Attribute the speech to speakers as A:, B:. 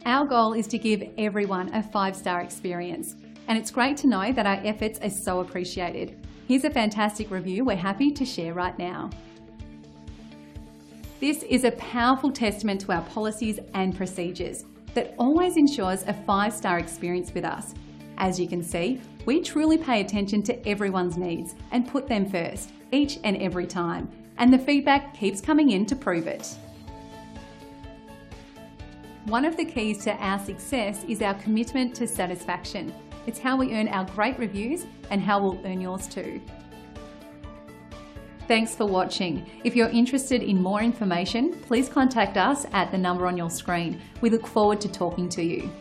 A: Our goal is to give everyone a 5-star experience, and it's great to know that our efforts are so appreciated. Here's a fantastic review we're happy to share right now. This is a powerful testament to our policies and procedures that always ensures a 5-star experience with us. As you can see, we truly pay attention to everyone's needs and put them first, each and every time, and the feedback keeps coming in to prove it. One of the keys to our success is our commitment to satisfaction. It's how we earn our great reviews and how we'll earn yours too. Thanks for watching. If you're interested in more information, please contact us at the number on your screen. We look forward to talking to you.